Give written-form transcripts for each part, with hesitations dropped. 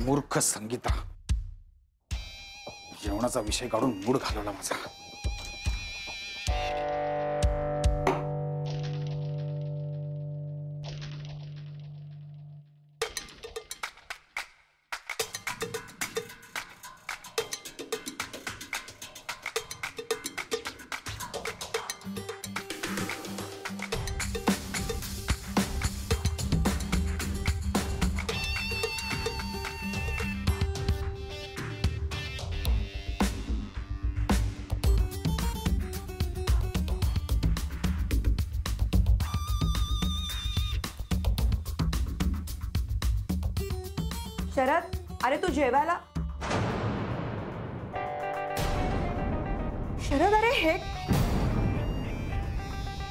मूर्ख संगीता, जेवणाचा विषय काढून मूड घालवला माझा. शरद, अरे तू जेवायला. शरद, अरे हे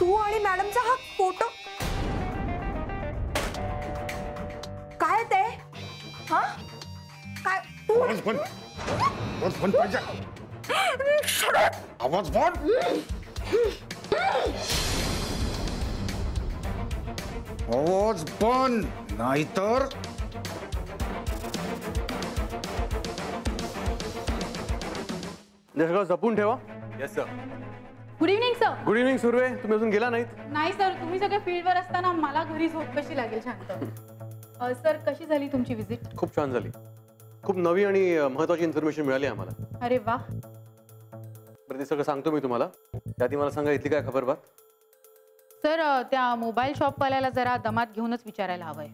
तू आणि मॅडमचा हा फोटो काय ते? हा काय तू? आवाज बंद पाहिजे. आवाज बंद. आवाज बंद नाहीतर सगळं जपून ठेवा. Yes sir. Good evening sir. Good evening Surve. तुम्ही अजून गेला नाहीत? नाही सर, तुम्ही सगळे फील्डवर असताना मला घरी झोप कशी लागेल शांत. सर, कशी झाली तुमची विजिट? खूप छान झाली. खूप नवी आणि महत्त्वाची इन्फॉर्मेशन मिळाली आम्हाला. अरे वा. बरं, ते सगळं सांगतो मी तुम्हाला. त्याआधी मला सांगा, इथली काय खबर बात? सर, त्या मोबाईल शॉपवाल्याला जरा दमात घेऊनच विचारायला हवंय.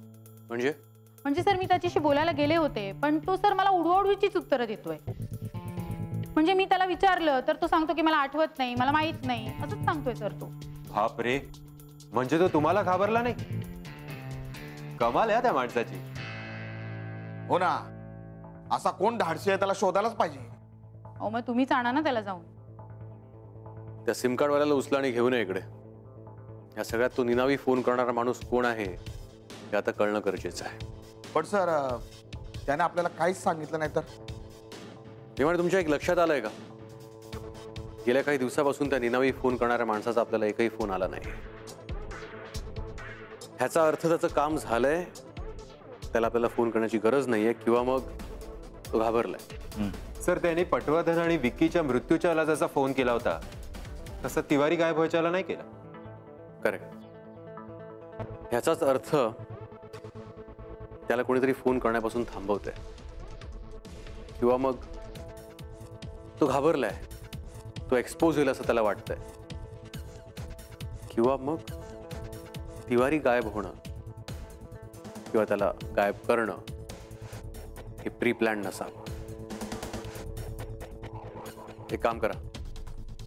म्हणजे सर, मी त्याच्याशी बोलायला गेले होते, पण तो सर मला उडवाउडवीचीच उत्तरं देतोय. म्हणजे मी त्याला विचारलं तर तो सांगतो की मला आठवत नाही, मला माहित नाही, असंच सांगतोय सर तो. बाप रे, म्हणजे तो तुम्हाला घाबरला नाही? कमाल आहे त्या माणसाची. हो ना, असा कोण धाडसी आहे त्याला शोधायलाच पाहिजे. अहो, मग तुम्हीच आणा ना त्याला जाऊन. त्या सिम कार्ड वाल्याला उचला आणि घेऊन ये इकडे. या सगळ्यात तो निनावी फोन करणारा माणूस कोण आहे हे आता कळणं गरजेचं आहे. पण सर, त्याने आपल्याला काहीच सांगितलं नाही तर? तेव्हा तुमच्या एक लक्षात आलंय का, गेल्या काही दिवसापासून त्या निनावी फोन करणाऱ्या माणसाचा आपल्याला एकही फोन आला नाही. ह्याचा अर्थ त्याचं काम झालंय, त्याला आपल्याला फोन करण्याची गरज नाहीये, किंवा मग तो घाबरलाय. सर, त्याने पटवर्धन आणि विक्कीच्या मृत्यूच्या जसा फोन केला होता तसं तिवारी गायब व्हायच्याला नाही केला. करेक्ट. ह्याचाच अर्थ त्याला कोणीतरी फोन करण्यापासून थांबवतंय, किंवा मग तो घाबरलाय, तो एक्सपोज होईल असं त्याला वाटतंय, किंवा मग तिवारी गायब होणं किंवा त्याला गायब करणं हे प्री प्लॅन नसावं. एक काम करा,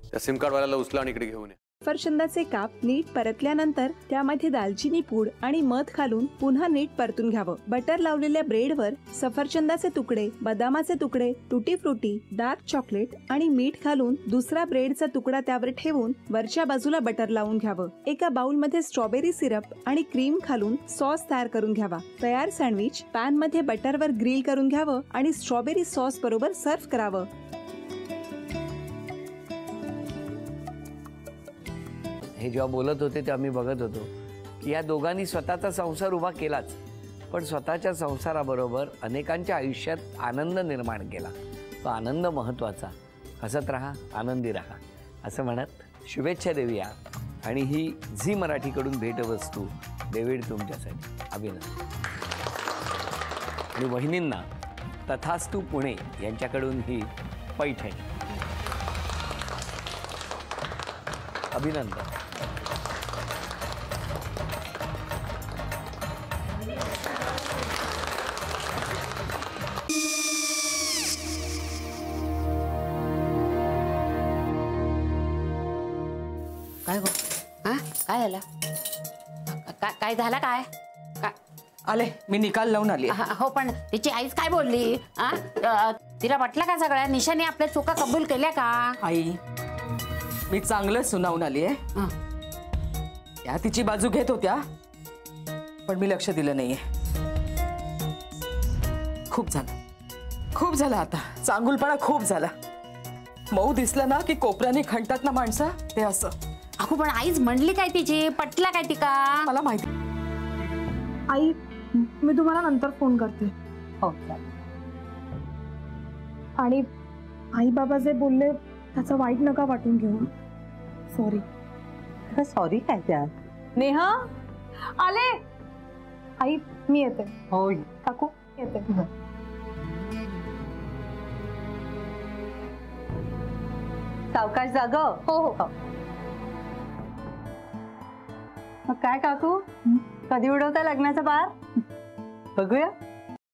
त्या सिम कार्ड वाल्याला उचला आणि इकडे घेऊन या. सफरचंदाचे काप नीट परतल्यानंतर त्यामध्ये दालचिनी पूड आणि मध घालून पुन्हा नीट परतून घ्यावं. बटर लावलेल्या ब्रेडवर सफरचंदाचे तुकडे, बदामाचे तुकडे, टुटी फ्रुटी, डार्क चॉकलेट आणि मीठ घालून दुसरा ब्रेडचा तुकडा त्यावर ठेवून वरच्या बाजूला बटर लावून घ्यावं. एका बाउलमध्ये स्ट्रॉबेरी सिरप आणि क्रीम घालून सॉस तयार करून घ्यावा. तयार सँडविच पॅन मध्ये बटरवर ग्रिल करून घ्यावं आणि स्ट्रॉबेरी सॉस बरोबर सर्व्ह करावं. हे जेव्हा बोलत होते तेव्हा मी बघत होतो की या दोघांनी स्वतःचा संसार उभा केलाच, पण स्वतःच्या संसाराबरोबर अनेकांच्या आयुष्यात आनंद निर्माण केला. तो आनंद महत्त्वाचा. हसत राहा, आनंदी राहा असं म्हणत शुभेच्छा देऊया. आणि ही झी मराठीकडून भेटवस्तू डेव्हिड तुमच्यासाठी. अभिनंदन. आणि वहिनींना तथास्तू पुणे यांच्याकडून ही पैठणी. अभिनंदन. काय गो? हा, काय झालं? काय झालं? काय आले, मी निकाल लावून आली. हो, पण तिची आईच काय बोलली? तिला वाटलं का सगळ्या निशाने आपल्या चुका कबूल केल्या का? आई, मी चांगलं सुनावून आली आहे. त्या तिची बाजू घेत होत्या, पण मी लक्ष दिलं नाहीये. खूप झालं आता. चांगुलपणा खूप झाला. मऊ दिसलं ना की कोपऱ्याने खणतात ना माणसं, ते असं. अगो, पण आईच म्हणली काय तिची? पटला काय ती का? मला माहिती. आई, मी तुम्हाला नंतर फोन करते. हो, चालेल. आणि आई बाबा जे बोलले त्याचं वाईट नका वाटून घेऊ. सॉरी. सॉरी काय त्यात? नेहा आले. आई मी येते. होय काकू येते. सावकाश जाग. हो हो. मग काय काकू, कधी उडवता लग्नाचा बार? बघूया.